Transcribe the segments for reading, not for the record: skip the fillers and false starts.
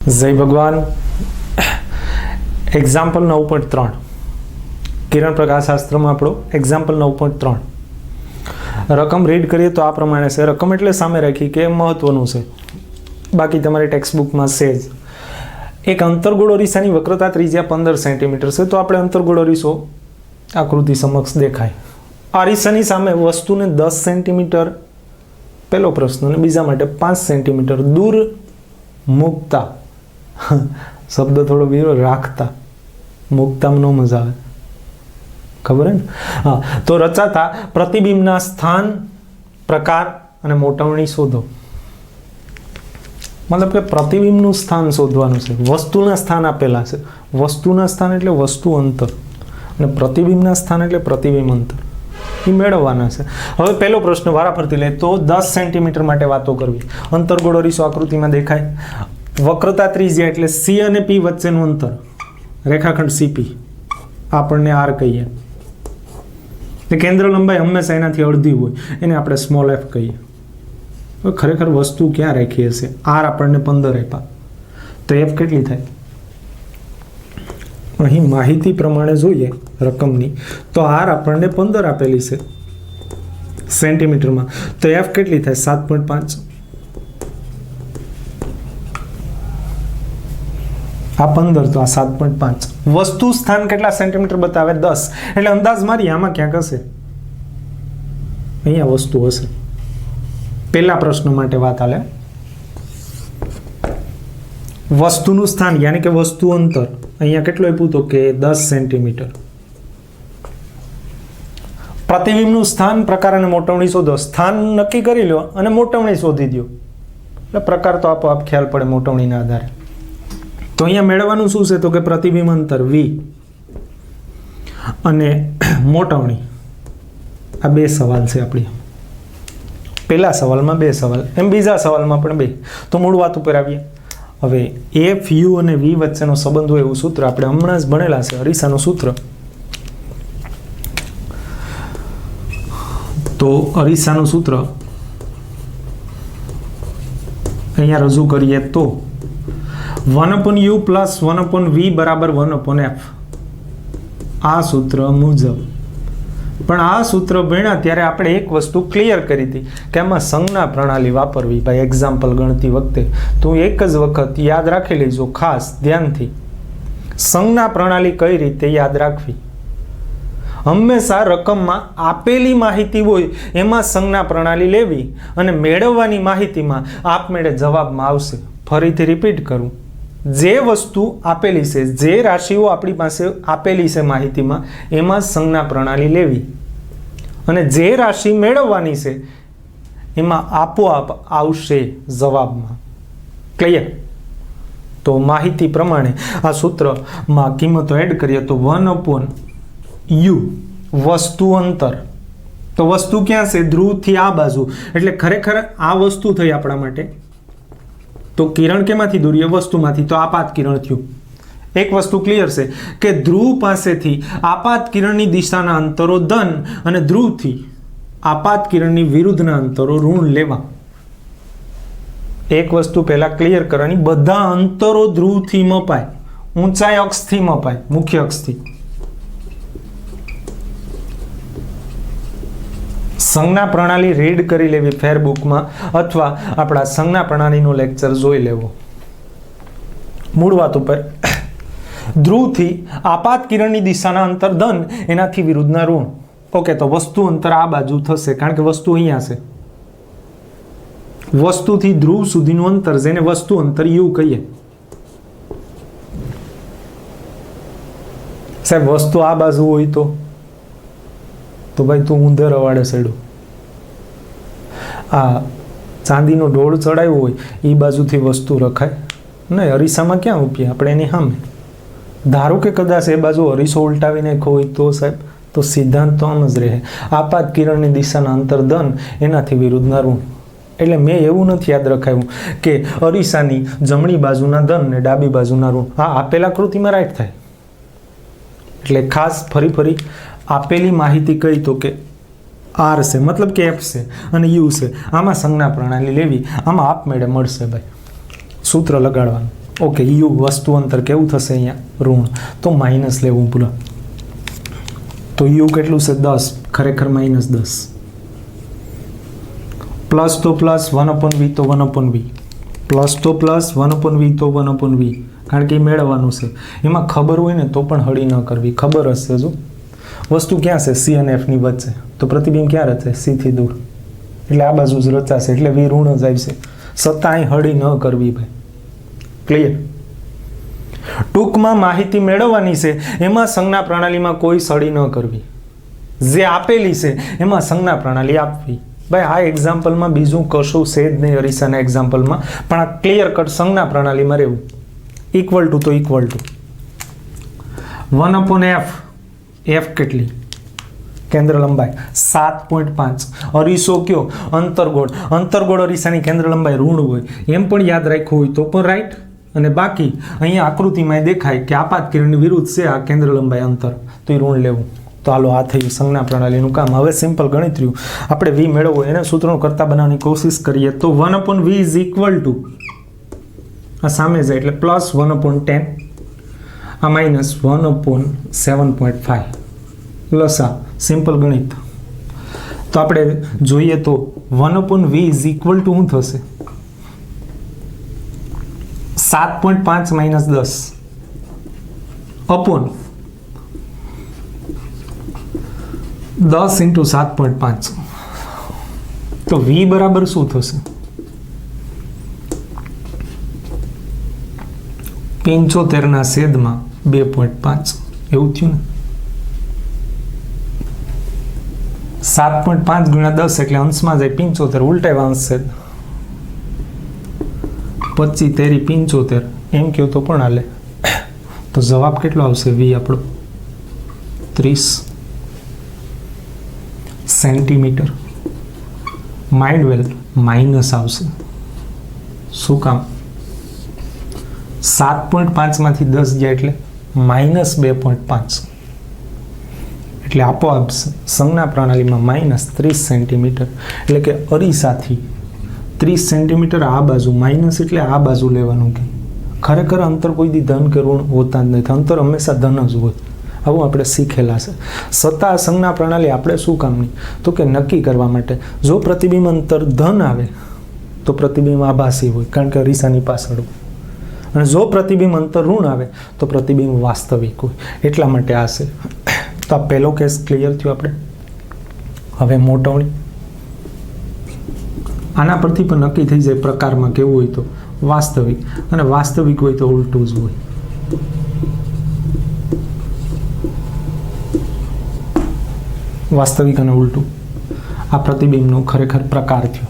જય ભગવાન. એક્ઝામ્પલ 9.3 કિરણ પ્રકાશશાસ્ત્રમાં આપણો એક્ઝામ્પલ 9.3 રકમ રીડ કરીએ તો આ પ્રમાણે છે. રકમ એટલે સામે રાખી કે મહત્વનું છે, બાકી તમારી ટેક્સ્ટ બુકમાં છે જ. એક અંતરગોળ અરીસાની વક્રતા ત્રિજ્યા 15 સેન્ટીમીટર છે. તો આપણે અંતરગોળ અરીસો આકૃતિ સમક્ષ દેખાય. અરીસાની સામે વસ્તુને 10 સેન્ટીમીટર પહેલો પ્રશ્ન, અને બીજા માટે 5 સેન્ટીમીટર દૂર મૂકતા, શબ્દ થોડો બીજો, રાખતા, મૂકતામાં ન મજા આવે, ખબર હે ને? હા, તો રચાતા પ્રતિબિંબના સ્થાન, પ્રકાર અને મોટવણી શોધો. મતલબ કે પ્રતિબિંબનું સ્થાન શોધવાનું છે. વસ્તુના સ્થાન આપેલા છે. વસ્તુના સ્થાન એટલે વસ્તુ અંતર, અને પ્રતિબિંબના સ્થાન એટલે પ્રતિબિંબ અંતર, એ મેળવવાના છે. હવે પહેલો પ્રશ્ન વારાફરતી લે તો 10 સેન્ટીમીટર માટે વાતો કરવી. અંતરગોળ અરીસો આકૃતિમાં દેખાય. વક્રતા ત્રિજ્યા એટલે સી અને પી વચ્ચેનું અંતર, રેખાખંડ સીપી, આપણને આર કહીએ. કેન્દ્ર લંબાઈ હંમેશા એનાથી અડધી હોય, એને આપણે સ્મોલ એફ કહીએ. ખરેખર વસ્તુ ક્યાં રાખી હશે? આર આપણને 15 આપ્યા, તો એફ કેટલી થાય? અહીં માહિતી પ્રમાણે જોઈએ રકમની, તો આર આપણને 15 આપેલી છે સેન્ટીમીટરમાં, તો એફ કેટલી થાય? 7.5. આ 15 તો આ 7.5. વસ્તુ સ્થાન કેટલા સેન્ટીમીટર બતાવે? 10. એટલે અંદાજ મારી આમાં ક્યાંક હશે, અહીંયા વસ્તુ હશે. પહેલા પ્રશ્ન માટે વાત હાલે. વસ્તુનું સ્થાન યાની કે વસ્તુ અંતર અહીંયા કેટલું આપ્યું? તો કે 10 સેન્ટીમીટર. પ્રતિબિંબનું સ્થાન, પ્રકાર અને મોટવણી શોધો. સ્થાન નક્કી કરી લો અને મોટવણી શોધી દો, એટલે પ્રકાર તો આપોઆપ ખ્યાલ પડે મોટવણીના આધારે. તો અહીંયા મેળવવાનું શું છે? તો કે પ્રતિબિંબ અંતર v અને મોટવણી. આ બે સવાલ છે આપણી. પહેલા સવાલમાં 2 સવાલ, એમ બીજા સવાલમાં પણ 2. તો મૂળ વાત ઉપર આવીએ. હવે એફ યુ અને વી વચ્ચેનો સંબંધ હોય એવું સૂત્ર આપણે હમણાં જ ભણેલા છે, અરીસાનું સૂત્ર. તો અરીસાનું સૂત્ર અહીંયા રજૂ કરીએ તો 1/u પ્લસ 1/v બરાબર 1/f. આ સૂત્ર મુજબ. પણ આ સૂત્ર ભણ્યા ત્યારે આપણે એક વસ્તુ ક્લિયર કરી હતી કે આમાં સંજ્ઞા પ્રણાલી વાપરવી. ભાઈ એક્ઝામ્પલ ગણતી વખતે તો એક જ વખત યાદ રાખી લેજો, ખાસ ધ્યાનથી. સંજ્ઞા પ્રણાલી કઈ રીતે યાદ રાખવી? હંમેશા રકમમાં આપેલી માહિતી હોય એમાં સંજ્ઞા પ્રણાલી લેવી, અને મેળવવાની માહિતીમાં આપમેળે જવાબમાં આવશે. ફરીથી રિપીટ કરું, જે વસ્તુ આપેલી છે, જે રાશિઓ આપણી પાસે આપેલી છે માહિતીમાં, એમાં સંજ્ઞા પ્રણાલી લેવી, અને જે રાશિ મેળવવાની છે એમાં આપોઆપ આવશે જવાબમાં. ક્લિયર? તો માહિતી પ્રમાણે આ સૂત્રમાં કિંમતો એડ કરીએ તો 1/u વસ્તુ અંતર. તો વસ્તુ ક્યાં છે? ધ્રુવથી આ બાજુ, એટલે ખરેખર આ વસ્તુ થઈ આપણા માટે. તો કિરણ કેમાંથી દોરીએ? વસ્તુમાંથી. તો આપાત કિરણ થયું. એક વસ્તુ ક્લિયર છે કે ધ્રુવ પાસેથી આપાત કિરણની દિશાના અંતરો ધન, અને ધ્રુવથી આપાત કિરણની વિરુદ્ધના અંતરો ઋણ લેવા. એક વસ્તુ પહેલા ક્લિયર કરવાની, બધા અંતરો ધ્રુવથી મપાય, ઊંચાઈ અક્ષથી મપાય, મુખ્ય અક્ષથી. સંજ્ઞા પ્રણાલી રીડ કરી લેવી ફેરબુકમાં, અથવા આપણા સંજ્ઞા પ્રણાલીનો લેક્ચર જોઈ લેવો. મૂળ વાત ઉપર, ધ્રુવથી આપાત કિરણની દિશાના અંતર ધન, એનાથી વિરુદ્ધના ઋણ. ઓકે, તો વસ્તુ અંતર આ બાજુ થશે, કારણ કે વસ્તુ અહીંયા છે. વસ્તુથી ધ્રુવ સુધીનું અંતર, જેને વસ્તુ અંતર યુ કહીએ. સાહેબ વસ્તુ આ બાજુ હોય તો ભાઈ તું ઊંધે રવાડે ચડ્યું. આ ચાંદીનો ઢોળ ચડાવ્યો હોય એ બાજુથી વસ્તુ રખાય નહીં. અરીસામાં ક્યાં ઉપીએ આપણે એની સામે? ધારો કે કદાચ એ બાજુ અરીસો ઉલટાવી નાખ્યો હોય તો સાહેબ, તો સિદ્ધાંત તો આમ જ રહે. આપાત કિરણની દિશાના અંતર ધન, એનાથી વિરુદ્ધના ઋણ. એટલે મેં એવું નથી યાદ રખાયું કે અરીસાની જમણી બાજુના ધન ને ડાબી બાજુના ઋણ. હા, આપેલા કૃતિમાં રાઈટ થાય. એટલે ખાસ ફરી આપેલી માહિતી કઈ? તો કે આર છે, મતલબ કે એફ છે, અને યુ છે. આમાં સંજ્ઞા પ્રણાલી લેવી, આમાં આપમેળે મળશે ભાઈ. સૂત્ર લગાડવાનું. ઓકે યુ વસ્તુ અંતર કેવું થશે અહીંયા ઋણ, તો માઇનસ લેવું પૂરા. તો યુ કેટલું છે 10, ખરેખર -10. પ્લસ તો પ્લસ 1/v તો 1/v, પ્લસ તો પ્લસ 1/v તો 1/v, કારણ કે એ મેળવવાનું છે. એમાં ખબર હોય ને તો પણ હળી ન કરવી. ખબર હશે જો વસ્તુ ક્યાં છે સી અને એફની વચ્ચે, તો પ્રતિબિંબ ક્યાં રચાય સીથી દૂર, એટલે આ બાજુ જ રચાશે, એટલે વી ઋણ જ આવશે. સત્તા અહીં હળી ન કરવી ભાઈ. ક્લિયર? ટૂંકમાં માહિતી મેળવવાની છે, એમાં સંજ્ઞા પ્રણાલીમાં કોઈ સળી ન કરવી. જે આપેલી છે એમાં સંજ્ઞા પ્રણાલી આપવી. ભાઈ આ એક્ઝામ્પલમાં બીજું કશું છે જ નહીં અરીસાના એક્ઝામ્પલમાં, પણ આ ક્લિયર કટ સંજ્ઞા પ્રણાલીમાં રહેવું. ઇક્વલ ટુ તો ઇક્વલ ટુ 1/f. એફ કેટલી? કેન્દ્ર લંબાઈ 7.5. અરીસો કયો? અંતરગોળ. અંતરગોળ અરીસાની કેન્દ્ર લંબાઈ ઋણ હોય એમ પણ યાદ રાખ્યું હોય તો પણ રાઈટ. અને બાકી અહીંયા આકૃતિમાં દેખાય કે આપાત કિરણની વિરુદ્ધ છે આ કેન્દ્ર લંબાઈ અંતર, તો એ ઋણ લેવું. તો હાલો આ થયું સંજ્ઞા પ્રણાલીનું કામ. હવે સિમ્પલ ગણિત રહ્યું. આપણે વી મેળવવું એને સૂત્રનો કરતા બનાવવાની કોશિશ કરીએ તો 1/v ઇઝ ઇક્વલ ટુ આ સામે જાય એટલે પ્લસ 1/10 આ માઇનસ 1/7.5 લસા. સિમ્પલ ગણિત. તો આપણે જોઈએ તો 1/v ઇઝ ઇક્વલ ટુ શું થશે 7.5 માઇનસ 10 અપોન 10 ઇન્ટુ 7.5. તો v બરાબર શું થશે 75/2.5 એવું થયું ને. 7.5 ગુણ્યા 10 એટલે અંશમાં જાય 75, ઉલટાય અંશ છે 25 તેરી 75 એમ કહો તો પણ હાલે. તો જવાબ કેટલો આવશે વી આપણો 30 સેન્ટીમીટર. માઇન્ડ વેલ માઇનસ આવશે. શું કામ? 7.5 માંથી 10 ગયા એટલે -2.5, એટલે આપોઆપ સંજ્ઞા પ્રણાલીમાં -30 સેન્ટીમીટર. એટલે કે અરીસાથી 30 સેન્ટીમીટર આ બાજુ માઇનસ એટલે આ બાજુ લેવાનું. કે ખરેખર અંતર કોઈ દી ધન કે ઋણ હોતા જ નથી, અંતર હંમેશા ધન જ હોય. આવું આપણે શીખેલા છે. સત્તા સંજ્ઞા પ્રણાલી આપણે શું કામની? તો કે નક્કી કરવા માટે. જો પ્રતિબિંબ અંતર ધન આવે તો પ્રતિબિંબ આભાસી હોય, કારણ કે અરીસાની પાછળ હોય. અને જો પ્રતિબિંબ અંતર ઋણ આવે તો પ્રતિબિંબ વાસ્તવિક હોય. એટલા માટે આ છે. તો આ પહેલો કેસ ક્લિયર થયો આપણે. હવે મોટવણી. આના પરથી પણ નક્કી થઈ જાય પ્રકારમાં કેવું હોય તો વાસ્તવિક, અને વાસ્તવિક હોય તો ઉલટું જ હોય. વાસ્તવિક અને ઉલટું આ પ્રતિબિંબનો ખરેખર પ્રકાર થયો.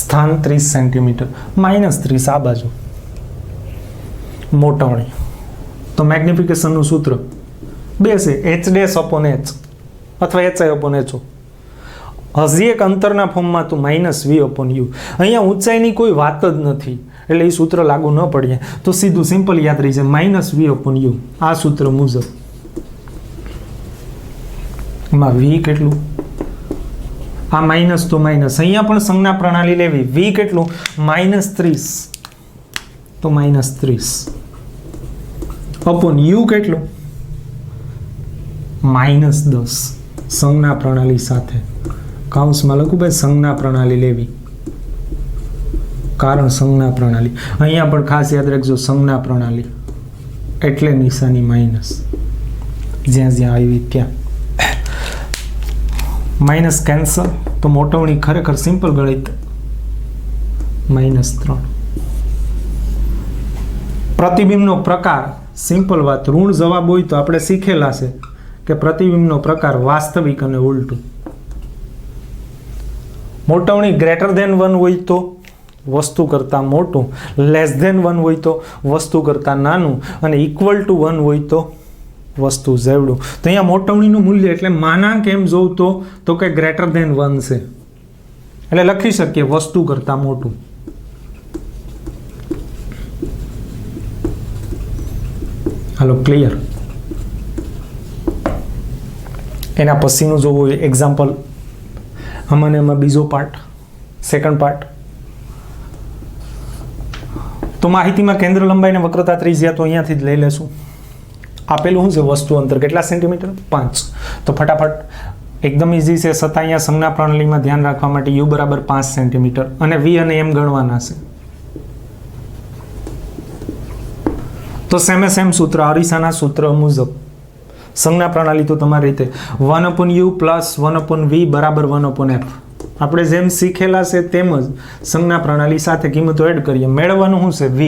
સ્થાન 30 સેન્ટીમીટર, -30 આ બાજુ. મોટવણી. તો મેગ્નિફિકેશનનું સૂત્ર બે છે, h' અથવા hi/ho. હજી એક અંતરના ફોર્મમાં તો -v/u. અહીંયા ઊંચાઈની કોઈ વાત જ નથી, એટલે એ સૂત્ર લાગુ ન પડે તો સીધું સિમ્પલ યાદ રહી જાય -v/u. આ સૂત્ર મુજબ એમાં v કેટલું? આ માઇનસ તો માઇનસ, અહીંયા પણ સંજ્ઞા પ્રણાલી લેવી. v કેટલું? -30, તો -30 અપોન u કેટલું? -10. સંજ્ઞા પ્રણાલી સાથે કાઉન્સમાં લખું ભાઈ સંજ્ઞા પ્રણાલી લેવી, કારણ સંજ્ઞા પ્રણાલી. અહીંયા પણ ખાસ યાદ રાખજો સંજ્ઞા પ્રણાલી એટલે નિશાની માઇનસ, જ્યાં જ્યાં આવી ત્યાં માઇનસ કેન્સલ. તો મોટવણી ખરેખર સિમ્પલ ગણિત -3. પ્રતિબિંબનો પ્રકાર સિમ્પલ વાત. ઋણ જવાબ હોય તો આપણે શીખેલા છે કે પ્રતિબિંબનો પ્રકાર વાસ્તવિક અને ઉલટું. મોટવણી >1 હોય તો વસ્તુ કરતાં મોટું, <1 હોય તો વસ્તુ કરતાં નાનું, અને =1 હોય તો વસ્તુ જેવડું. તો અહીંયા મોટવણીનું મૂલ્ય એટલે માનાંક એમ જોઉં તો કે >1 છે, એટલે લખી શકીએ વસ્તુ કરતાં મોટું. હાલો ક્લિયર. એના પછીનું જોવું હોય એક્ઝામ્પલ આમાં બીજો પાર્ટ, સેકન્ડ પાર્ટ. તો માહિતીમાં કેન્દ્ર લંબાઈ અને વક્રતા ત્રિજ્યા તો અહીંયાથી જ લઈ લેશું. આપેલું શું છે? વસ્તુ અંતર કેટલા સેન્ટીમીટર? 5. તો ફટાફટ એકદમ ઈઝી છે. છતાં અહીંયા સંજ્ઞા પ્રણાલીમાં ધ્યાન રાખવા માટે u બરાબર 5 સેન્ટીમીટર અને v અને m ગણવાના છે. તો સેમ સૂત્ર, અરીસાના સૂત્ર મુજબ સંજ્ઞા પ્રણાલી તો તમારી રીતે 1/u પ્લસ 1/v બરાબર 1/f. આપણે જેમ શીખેલા છે તેમ જ સંજ્ઞા પ્રણાલી સાથે કિંમતો એડ કરીએ. મેળવવાનું શું છે? v.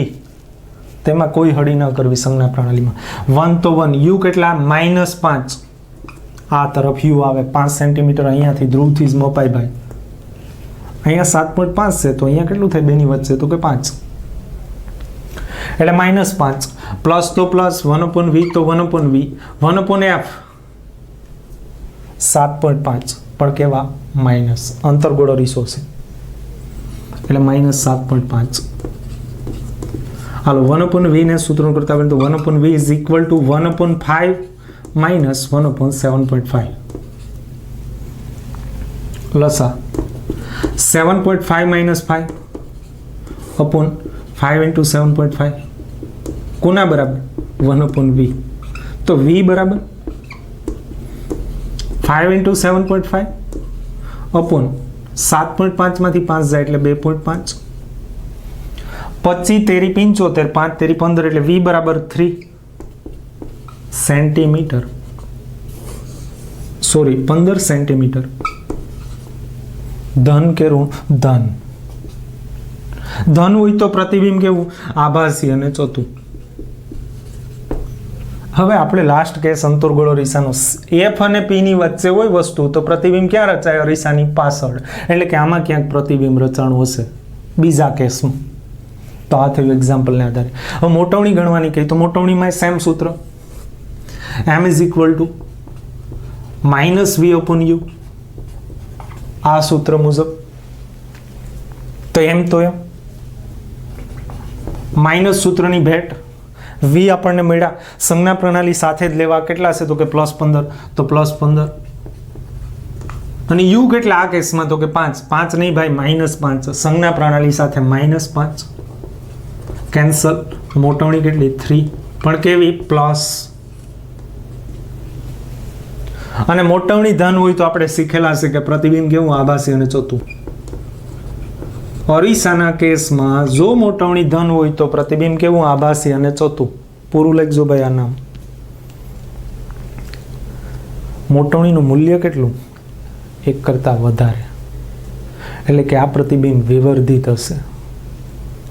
તેમાં કોઈ હળી ન કરવી સંજ્ઞા પ્રણાલીમાં. 1 તો 1, u કેટલા? -5. આ તરફ u આવે 5 સેન્ટીમીટર અહીંયાથી ધ્રુવથી જ મપાય ભાઈ. અહીંયા 7.5 છે તો અહીંયા કેટલું થાય બેની વચ્ચે? તો કે 5. એટલે -5 પ્લસ તો પ્લસ 1/v તો 1/v 1/f 7.5 પણ કેવા? માઇનસ. અંતરગોળો રીસો છે એટલે -7.5. હાલો 1/v ને સૂત્રનું કરતા હોય તો 1/v is equal to 1/5 minus 1/7.5. લસા 7.5 માઇનસ 5 અપોન 5 into 7.5 કોના બરાબર? 1/v. તો v બરાબર 5 into 7.5 અપોન 7.5 માંથી 5 જાય એટલે 2.5. 25 તેરી 75 5 તેરી 15 એટલે v બરાબર 3 સેન્ટીમીટર. Sorry 15 centimetre. ધન કે ઋણ? ધન. ધન હોય તો પ્રતિબિંબ કેવું? આભાસી અને ચોથું. હવે આપણે લાસ્ટ કેસ અંતરગોળો રીસાનો. f અને p ની વચ્ચે હોય વસ્તુ તો પ્રતિબિંબ ક્યાં રચાય? રીસાની પાછળ. એટલે કે આમાં ક્યાંક પ્રતિબિંબ રચાણું હશે બીજા કેસમાં. તો આ થયું એક્ઝામ્પલને આધારે. હવે મોટવણી ગણવાની કહી તો મોટવણીમાં સેમ સૂત્ર m is equal to -v/u. આ સૂત્ર મુજબ તો એમ તો એમ માઇનસ સૂત્રની ભેટ. v આપણને મળ્યા સંજ્ઞા પ્રણાલી સાથે જ લેવા. કેટલા છે? તો કે +15. તો +15 અને u કેટલા આ કેસમાં? તો કે 5. 5 નહીં ભાઈ, -5. સંજ્ઞા પ્રણાલી સાથે -5 કેન્સલ. મોટવણી કેટલી? 3 પણ કેવી? પ્લસ. અને મોટવણી ધન હોય તો આપણે શીખેલા છે કે પ્રતિબિંબ કેવું? આભાસી અને ચોથું. અરીસાના કેસમાં જો મોટવણી ધન હોય તો પ્રતિબિંબ કેવું? આભાસી અને ચોથું. પૂરું લખજો ભાઈ આ નામ. મોટવણીનું મૂલ્ય કેટલું? 1 કરતાં વધારે. એટલે કે આ પ્રતિબિંબ વિવર્ધિત હશે.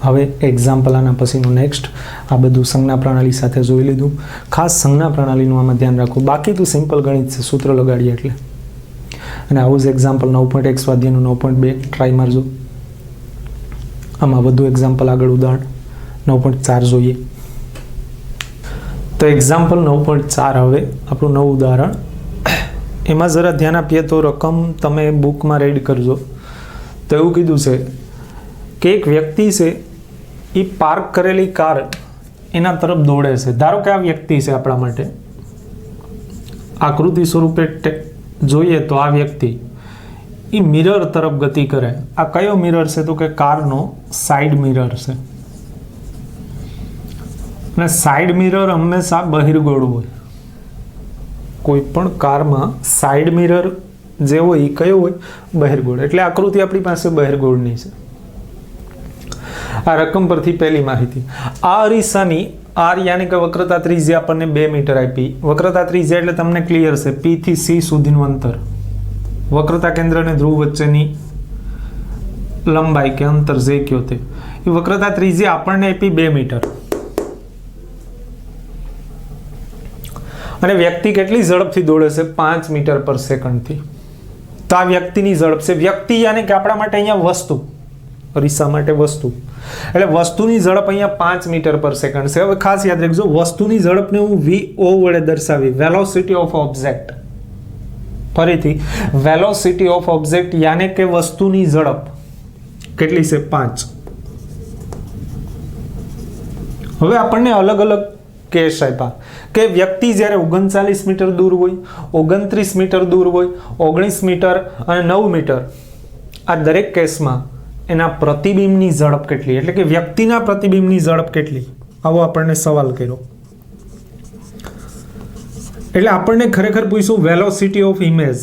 હવે એક્ઝામ્પલ આના પછીનું નેક્સ્ટ. આ બધું સંજ્ઞા પ્રણાલી સાથે જોઈ લીધું. ખાસ સંજ્ઞા પ્રણાલીનું આમાં ધ્યાન રાખવું. બાકી તો સિમ્પલ ગણિત છે, સૂત્ર લગાડીએ એટલે. અને આવું જ એક્ઝામ્પલ 9.1 સ્વાધ્યાયનું 9.2 ટ્રાય મારજો. આમાં વધુ એક્ઝામ્પલ આગળ ઉદાહરણ 9.4 જોઈએ. તો એક્ઝામ્પલ 9.4 હવે આપણું નવું ઉદાહરણ. એમાં જરા ધ્યાન આપીએ તો રકમ તમે બુકમાં રીડ કરજો. તો એવું કીધું છે કે એક વ્યક્તિ છે એ પાર્ક કરેલી કાર એના તરફ દોડે છે. ધારો કે આ વ્યક્તિ છે આપણા માટે આકૃતિ સ્વરૂપે જોઈએ તો આ વ્યક્તિ એ મિરર તરફ ગતિ કરે. આ કયો મિરર છે? તો કે કારનો સાઈડ મિરર છે. અને સાઈડ મિરર હંમેશા બહિર્ગોળ હોય. કોઈ પણ કારમાં સાઈડ મિરર જે હોય એ કયો હોય? બહિર્ગોળ. એટલે આકૃતિ આપણી પાસે બહિર્ગોળની છે. આ રકમ પરથી પહેલી માહિતી. આ અરીસાની r યાની કે વક્રતા ત્રિજ્યા આપણને 2 મીટર આપી. વક્રતા ત્રિજ્યા એટલે તમને ક્લિયર છે p થી c સુધીનું અંતર. વક્રતા કેન્દ્ર અને ધ્રુવ વચ્ચેની લંબાઈ કે અંતર જે કયો તે. એ વક્રતા ત્રિજ્યા આપણને આપી 2 મીટર. અને વ્યક્તિ કેટલી ઝડપથી દોડે છે? 5 મીટર પર સેકન્ડથી. તો આ વ્યક્તિની ઝડપ છે. વ્યક્તિ યાની કે આપણા માટે અહીંયા વસ્તુ, અરીસા માટે વસ્તુ. એટલે વસ્તુની ઝડપ અહીંયા 5 મીટર પર સેકન્ડ છે. હવે ખાસ યાદ રાખજો, વસ્તુની ઝડપને હું VO વડે દર્શાવી, વેલોસિટી ઓફ ઓબ્જેક્ટ. ફરીથી વેલોસિટી ઓફ ઓબ્જેક્ટ યાને કે વસ્તુની ઝડપ કેટલી છે? 5. હવે આપણને અલગ અલગ કેસ આપ્યા કે વ્યક્તિ જ્યારે 39 મીટર દૂર હોય, 29 મીટર દૂર હોય, 19 મીટર અને 9 મીટર, આ દરેક કેસમાં એના પ્રતિબિંબની ઝડપ કેટલી, એટલે કે વ્યક્તિના પ્રતિબિંબની ઝડપ કેટલી, આવો આપણને સવાલ કર્યો. એટલે આપણને ખરેખર પૂછ્યું વેલોસિટી ઓફ ઇમેજ,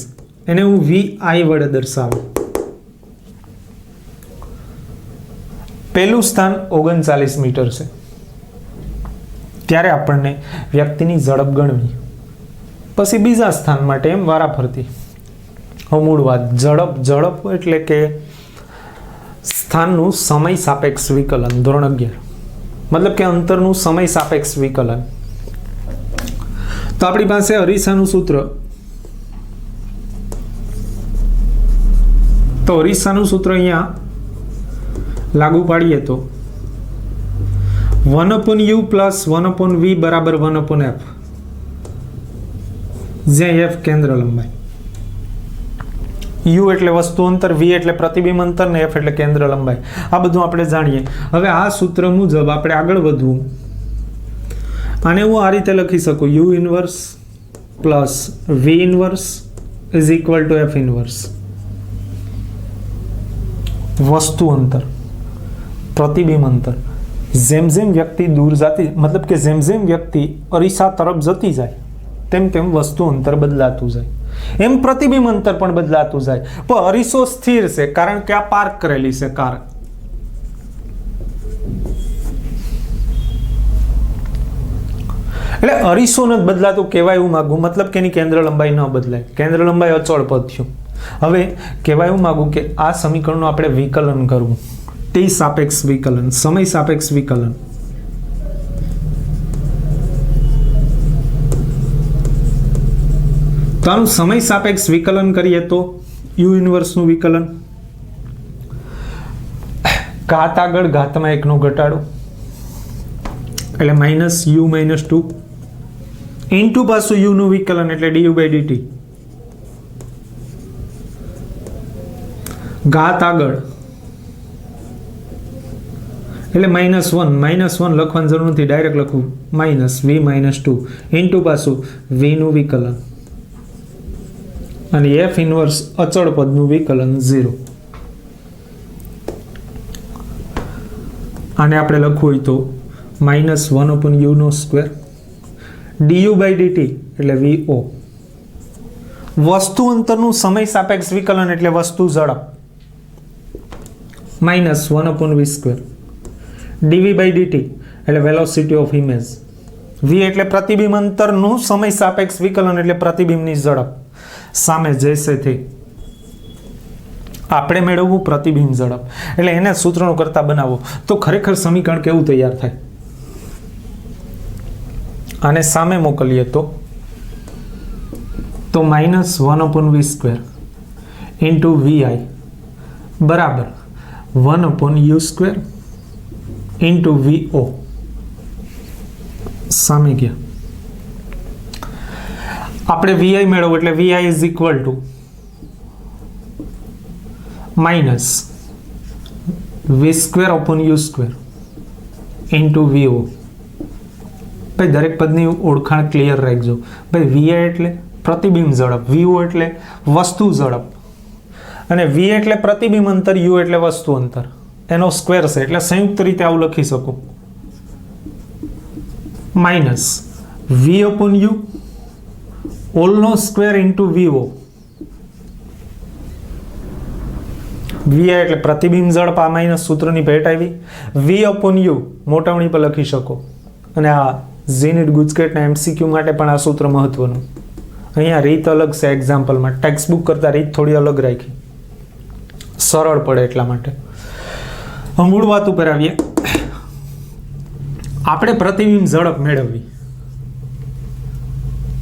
એને હું VI વડે દર્શાવું. પહેલું સ્થાન 39 મીટર છે, ત્યારે આપણને વ્યક્તિની ઝડપ ગણવી. પછી બીજા સ્થાન માટે એમ વારાફરતી. હવે મૂળ વાત, ઝડપ એટલે કે સ્થાનનું સમય સાપેક્ષ વિકલન, ધોરણ 11, મતલબ કે અંતરનું સમય સાપેક્ષ વિકલન. તો આપણી પાસે અરીસાનું સૂત્ર, તો અરીસાનું સૂત્ર અહીંયા લાગુ પાડીએ તો 1/u + 1/v બરાબર 1/f, જ્યાં f કેન્દ્ર લંબાઈ, u એટલે વસ્તુ અંતર, v એટલે પ્રતિબિંબ અંતર ને f એટલે કેન્દ્ર લંબાઈ. આ બધું આપણે જાણીએ. હવે આ સૂત્ર મુજબ આપણે આગળ વધવું. આને હું આ રીતે લખી શકું, u inverse plus v inverse is equal to f inverse. વસ્તુ અંતર, પ્રતિબિંબ અંતર, જેમ જેમ વ્યક્તિ દૂર જતી, મતલબ કે જેમ જેમ વ્યક્તિ અરીસા તરફ જતી જાય તેમ તેમ વસ્તુ અંતર બદલાતું જાય, એમ પ્રતિબિંબ અંતર પણ બદલાતું જાય. પણ અરીસો સ્થિર છે, કારણ કે આ પાર્ક કરેલી છે કાર. એટલે અરીસો નથી બદલાતું કહેવાય એવું માગું, મતલબ કે એની કેન્દ્ર લંબાઈ ન બદલાય, કેન્દ્ર લંબાઈ અચળ પદ થયું. હવે કહેવાય એવું માગું કે આ સમીકરણનું આપણે વિકલન કરવું, ટી સાપેક્ષ વિકલન, સમય સાપેક્ષ વિકલન. તો આનું સમય સાપેક્ષ વિકલન કરીએ તો યુ ઇન્વર્સનું વિકલન, ઘાત આગળ ઘાતમાં 1નો ઘટાડો એટલે -u-2 ઇન્ટુ પાછું u નું વિકલન એટલે du/dt, ઘાત આગળ એટલે -1 લખવાની જરૂર નથી, ડાયરેક્ટ લખું -v-2 ઇન્ટુ પાછું v નું વિકલન અને f ઇન્વર્સ અચળ પદનું વિકલન 0. આને આપણે લખવું હોય તો -1/u² du/dt એટલે vo. વસ્તુ અંતરનું સમય સાપેક્ષ વિકલન એટલે વસ્તુ ઝડપ, -1/v², dv/dt એટલે વેલોસિટી ઓફ ઇમેજ, v એટલે પ્રતિબિંબ અંતરનું સમય સાપેક્ષ વિકલન એટલે પ્રતિબિંબની ઝડપ. સામે જૈસે થી આપણે મેળવવું પ્રતિબિંબ ઝડપ, એટલે એને સૂત્રનો કરતા બનાવો તો ખરેખર સમીકરણ કેવું તૈયાર થાય. આને સામે મોકલીએ તો -1/v² ઇન્ટુ vi બરાબર 1/u² ઇન્ટુ vo. સામે ગયા આપણે vi મેળવવું એટલે vi is equal to -v²/u² into vo. ભાઈ દરેક પદની ઓળખાણ ક્લિયર રાખજો. ભાઈ vi એટલે પ્રતિબિંબ ઝડપ, vo એટલે વસ્તુ ઝડપ અને v એટલે પ્રતિબિંબ અંતર, u એટલે વસ્તુ અંતર, એનો સ્ક્વેર છે એટલે સંયુક્ત રીતે આવું લખી શકું -v/u હોલનો સ્ક્વેર ઇન્ટુ vo. vi એટલે પ્રતિબિંબ ઝડપ, આ માઇનસ સૂત્રની ભેટ આવી, v/u મોટાવણી પર લખી શકો. અને આ ઝેનિટ ગુજકેટના MCQ માટે પણ આ સૂત્ર મહત્વનું. અહીંયા રીત અલગ છે, એક્ઝામ્પલમાં ટેક્સ્ટ બુક કરતાં રીત થોડી અલગ રાખી, સરળ પડે એટલા માટે. મૂળ વાત ઉપર આવીએ. આપણે પ્રતિબિંબ ઝડપ મેળવવી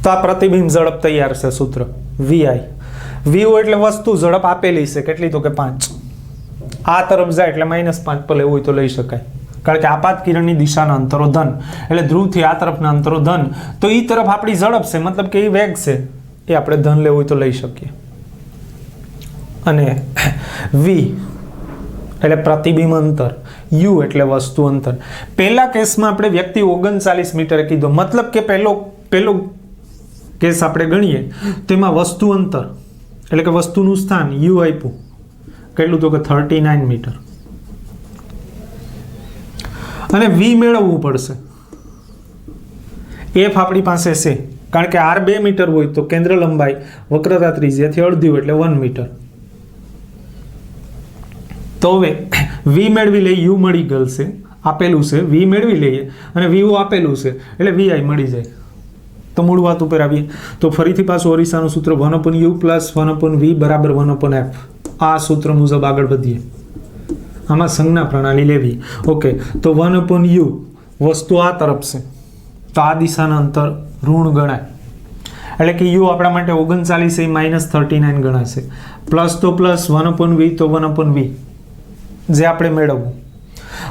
તો આ પ્રતિબિંબ ઝડપ તૈયાર છે સૂત્ર vi. vo એટલે વસ્તુ ઝડપ આપેલી છે કેટલી, તો કે 5. આ તરફ જાય એટલે -5 પર લેવું હોય તો લઈ શકાય, કારણ કે આપાત કિરણની દિશાના અંતરો ધન, એટલે ધ્રુવથી આ તરફના અંતરો ધન, તો એ તરફ આપણી ઝડપ છે, મતલબ કે એ વેગ છે, એ આપણે ધન લેવું હોય તો લઈ શકીએ. અને v એટલે પ્રતિબિંબ અંતર, u એટલે વસ્તુ અંતર. પહેલા કેસમાં આપણે વ્યક્તિ 39 મીટરે કીધો, મતલબ કે પહેલો કેસ આપણે ગણીએ તેમાં વસ્તુ અંતર એટલે કે વસ્તુનું સ્થાન u આપ્યું કેટલું, તો કે 39 મીટર. અને v મેળવવું પડશે. f આપણી પાસે છે, કારણ કે r 2 મીટર હોય તો કેન્દ્ર લંબાઈ વક્રતા ત્રિજ્યાથી અડધી હોય એટલે 1 મીટર. તો હવે v મેળવી લઈએ, u મળી ગયેલ છે, આપેલું છે, v મેળવી લઈએ અને v આપેલું છે એટલે vi મળી જાય. તો મૂળ વાત ઉપર આવીએ તો ફરીથી પાછું અરીસાનું સૂત્ર 1/u + 1/v બરાબર 1/f. આ સૂત્ર મુજબ આગળ વધીએ. આમાં સંજ્ઞા પ્રણાલી લેવી. ઓકે, તો 1/u વસ્તુ આ તરફ છે તો આ દિશાના અંતર ઋણ ગણાય, એટલે કે u આપણા માટે 39 એ -39 ગણાશે. પ્લસ તો પ્લસ, 1/v તો 1/v જે આપણે મેળવવું,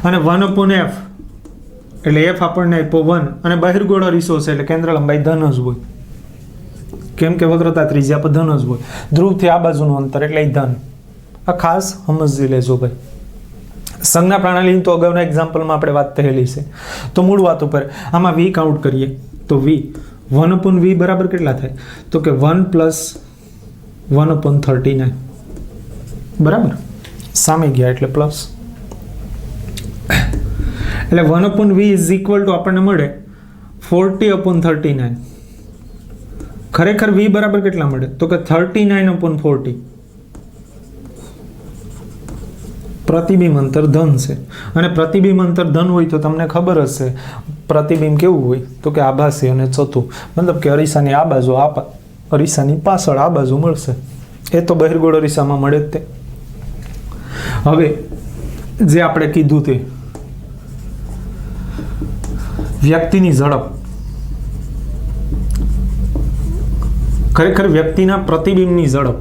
અને 1/f એટલે f આપણને આપ્યો 1 અને બહિર્ગોળ અરીસો છે એટલે કેન્દ્ર લંબાઈ ધન જ હોય, કેમ કે વક્રતા ત્રિજ્યા પર ધન જ હોય. ધ્રુવથી આ બાજુનું અંતર એટલે ધન. આ ખાસ સમજી લેજો ભાઈ. સંજ્ઞા પ્રણાલીની તો અગાઉના એક્ઝામ્પલમાં આપણે વાત થયેલી છે. તો મૂળ વાત ઉપર આમાં v કાઉન્ટ કરીએ તો v 1/v બરાબર કેટલા થાય? તો કે 1 + 1/39 બરાબર. સામે ગયા એટલે પ્લસ, એટલે 1/v = આપણને મળે 40/39. ખરેખર v બરાબર કેટલા મળે? તો કે 39/40. પ્રતિબિંબ અંતર ધન છે, અને પ્રતિબિંબ અંતર ધન હોય તો તમને ખબર હશે પ્રતિબિંબ કેવું હોય? તો કે આભાસી અને ચોથું, મતલબ કે અરીસાની આ બાજુ અરીસાની પાછળ આ બાજુ મળશે. એ તો બહિર્ગોળ અરીસામાં મળે જ તે. હવે જે આપણે કીધું તે વ્યક્તિની ઝડપ, ખરેખર વ્યક્તિના પ્રતિબિંબની ઝડપ,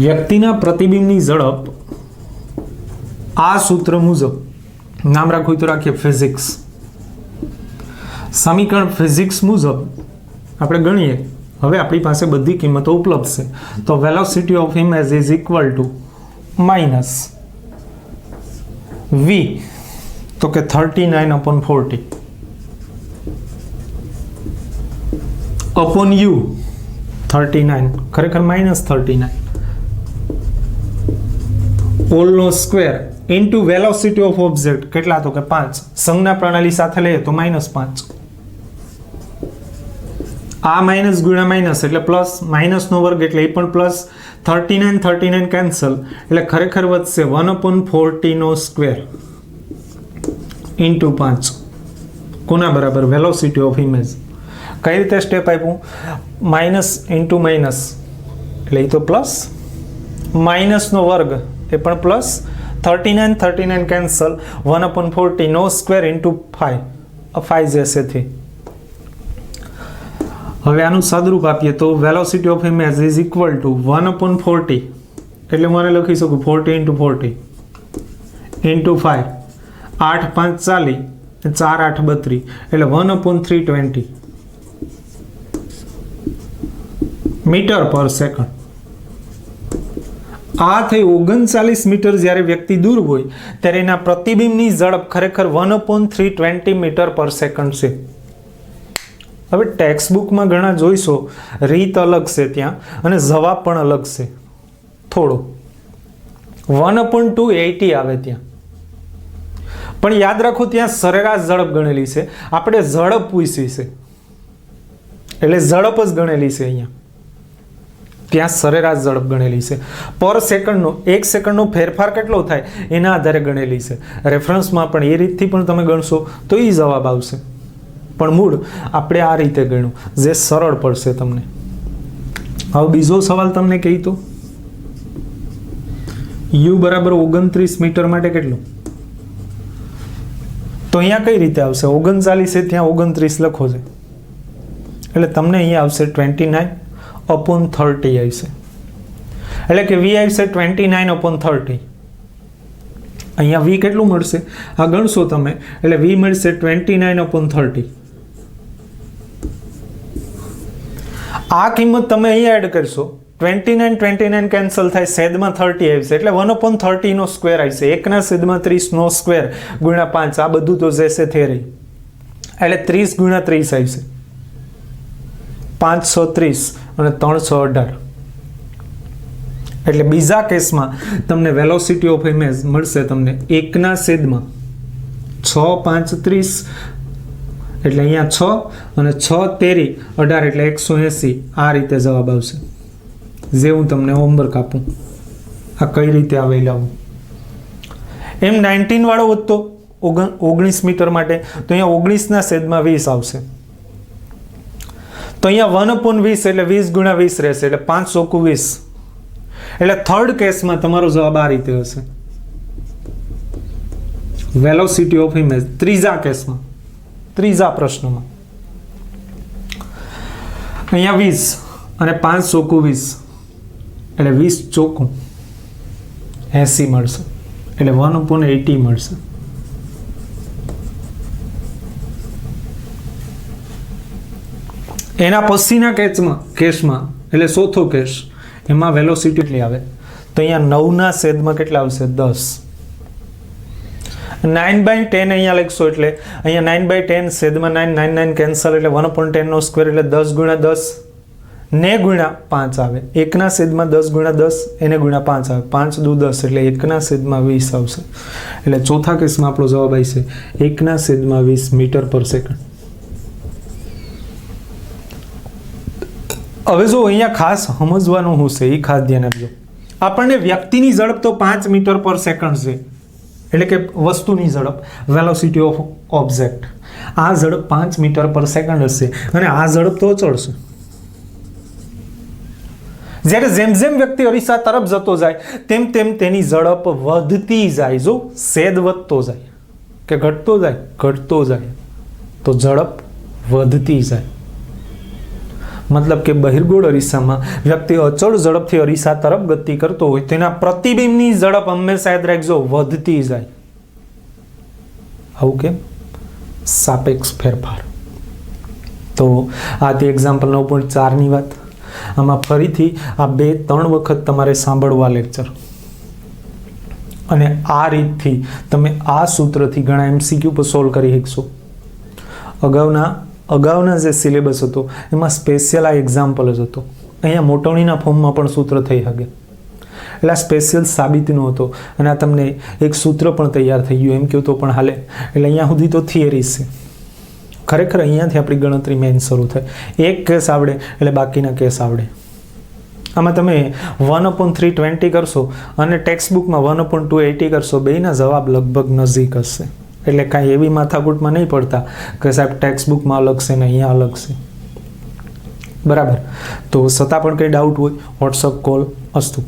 વ્યક્તિના પ્રતિબિંબની ઝડપ આ સૂત્ર મુજબ, નામ રાખવું તો રાખીએ ફિઝિક્સ. સમીકરણ ફિઝિક્સ મુજબ આપણે ગણીએ. હવે આપણી પાસે બધી કિંમતો ઉપલબ્ધ છે. તો velocity of image is equal to minus v, તો કે 39/40 upon u 39, ખરેખર -39 all નો square into velocity of object કેટલા? તો કે 5. સંજ્ઞા પ્રણાલી સાથે લઈએ તો -5. આ માઇનસ ગુણ્યા માઇનસ એટલે પ્લસ, માઇનસનો વર્ગ એટલે એ પણ પ્લસ, 39 કેન્સલ એટલે ખરેખર વધશે 1/40 નો સ્ક્વેર ઇન્ટુ 5. કોના બરાબર? Velocity of image. કઈ રીતે સ્ટેપ આપ્યું? માઇનસ ઇન્ટુ માઇનસ એટલે એ તો પ્લસ, માઇનસનો વર્ગ એ પણ પ્લસ, 39 કેન્સલ, 1/40 નો સ્ક્વેર ઇન્ટુ 5, 5 જશેથી. હવે આનું સદરૂપ આપીએ તો velocity of image is equal to 1/40 એટલે મને લખી શકું 40 × 40 ઇન્ટુ 5, 8 × 5 40, 4 × 8 32 એટલે 1/320 મીટર પર સેકન્ડ. આ થઈ 39 મીટર. જ્યારે વ્યક્તિ દૂર હોય ત્યારે એના પ્રતિબિંબની ઝડપ ખરેખર 1/320 મીટર પર સેકન્ડ છે. હવે ટેક્સ્ટ બુકમાં ઘણા જોઈશો રીત અલગ છે ત્યાં, અને જવાબ પણ અલગ છે થોડો. 1/280 આવે ત્યાં, પણ યાદ રાખો ત્યાં સરેરાશ ઝડપ ગણેલી છે. આપણે ઝડપ પૂછી છે એટલે ઝડપ જ ગણેલી છે. અહીંયા ત્યાં સરેરાશ ઝડપ ગણેલી છે. પર સેકન્ડનો 1 સેકન્ડનો ફેરફાર કેટલો થાય એના આધારે ગણેલી છે. રેફરન્સમાં પણ એ રીતથી પણ તમે ગણશો તો એ જવાબ આવશે. પણ મૂળ આપણે આ રીતે ગણ્યું જે સરળ પડશે તમને. હવે બીજો સવાલ તમને કહી તો u બરાબર 29 મીટર માટે કેટલું? તો અહીંયા કઈ રીતે આવશે? 39 છે ત્યાં 29 લખો છે એટલે તમને અહીંયા આવશે 29/30 આવશે. એટલે કે v આવશે 29/30. અહીંયા v કેટલું મળશે આ ગણશો તમે એટલે v મળશે 29/30. આ કિંમત તમે અહીંયા એડ કરશો 29 કેન્સલ થાય, છેદમાં 30 આવશે એટલે 1/30 નો સ્ક્વેર આવશે. 1/30 નો સ્ક્વેર ગુણ્યા 5 આ બધું તો જશે થેરી એટલે 30 × 30 આવશે. 530 અને 318 એટલે બીજા કેસમાં તમને વેલોસિટી ઓફ ઇમેજ મળશે તમને 1/6 5 30, એટલે અહીંયા 6 અને 6 તેરી 18 એટલે 180. આ રીતે જવાબ આવશે. જે હું તમને હોમવર્ક આપું, આ કઈ રીતે આવે લાવું. M19 વાળો હોત તો 19 મીટર માટે તો અહીંયા 19/20 આવશે. તો અહીંયા 1/20 એટલે 20 × 20 રહેશે, એટલે 5 ચોકુ 20. એટલે થર્ડ કેસમાં તમારો જવાબ આ રીતે હશે. વેલોસિટી ઓફ ઇમેજ ત્રીજા કેસમાં, ત્રીજા પ્રશ્નમાં અહીંયા 20 અને 5 ચોકુ 20 એટલે 20 ચોકુ 80 મળશે, એટલે 1/80 મળશે. એના પછીના કેસમાં એટલે ચોથો કેસ, એમાં વેલોસિટી કેટલી આવે તો અહીંયા 9/10 કેટલા આવશે 10. 9/10 અહીંયા લખશો એટલે અહીંયા 9/10 છેદમાં 9 9 કેન્સલ એટલે 1/10 નો સ્ક્વેર એટલે 10 × 10 ને ગુણ્યા 5 આવે. 1/10 × 10 એને ગુણ્યા 5 આવે. 5 દુ 10 એટલે 1/20 આવશે. એટલે ચોથા કેસમાં આપણો જવાબ આવશે 1/20 મીટર પર સેકન્ડ. હવે જો અહીંયા ખાસ સમજવાનું હું છે એ ખાસ ધ્યાન આપજો. આપણને વ્યક્તિની ઝડપ તો 5 મીટર પર સેકન્ડ છે, એટલે કે વસ્તુની ઝડપ, વેલોસિટી ઓફ ઓબ્જેક્ટ. આ ઝડપ 5 મીટર પર સેકન્ડ હશે અને આ ઝડપ તો અચળ છે. જ્યારે જેમ જેમ વ્યક્તિ અરીસા તરફ જતો જાય તેમ તેમ તેની ઝડપ વધતી જાય. જો છેદ વધતો જાય કે ઘટતો જાય તો ઝડપ વધતી જાય. મતલબ કે બહિર્ગોળ અરીસામાં વ્યક્તિ અચળ ઝડપથી અરીસા તરફ ગતિ કરતો હોય તેના પ્રતિબિંબની ઝડપ હંમેશા યાદ રાખજો વધતી જાય. આવું કેમ? સાપેક્ષ ફેરફાર. તો આ તે એક્ઝામ્પલ 9.4 ની વાત. આમાં ફરીથી આ 2-3 વખત તમારે સાંભળવા લેક્ચર, અને આ રીતથી તમે આ સૂત્રથી ઘણા MCQ પર સોલ્વ કરી શકશો. અગાઉના જે સિલેબસ હતો એમાં સ્પેશિયલ આ એક્ઝામ્પલ જ હતો. અહીંયા મોટવણીના ફોર્મમાં પણ સૂત્ર થઈ શકે, એટલે આ સ્પેશિયલ સાબિતીનો હતો. અને આ તમને એક સૂત્ર પણ તૈયાર થઈ ગયું એમ કહો તો પણ હાલે. એટલે અહીંયા સુધી તો થિયરી છે. ખરેખર અહીંયાથી આપણી ગણતરી મેઇન શરૂ થાય. એક કેસ આવડે એટલે બાકીના કેસ આવડે. આમાં તમે 1/320 કરશો અને ટેક્સ્ટ બુકમાં 1/280 કરશો, બેયના જવાબ લગભગ નજીક હશે. એટલે કાંઈ એવી માથાકૂટમાં નહીં પડતા કે સાહેબ ટેક્સ્ટ બુકમાં અલગ છે ને અહીંયા અલગ છે. બરાબર. તો છતાં પણ કંઈ ડાઉટ હોય વોટ્સઅપ કોલ અસ્તુ.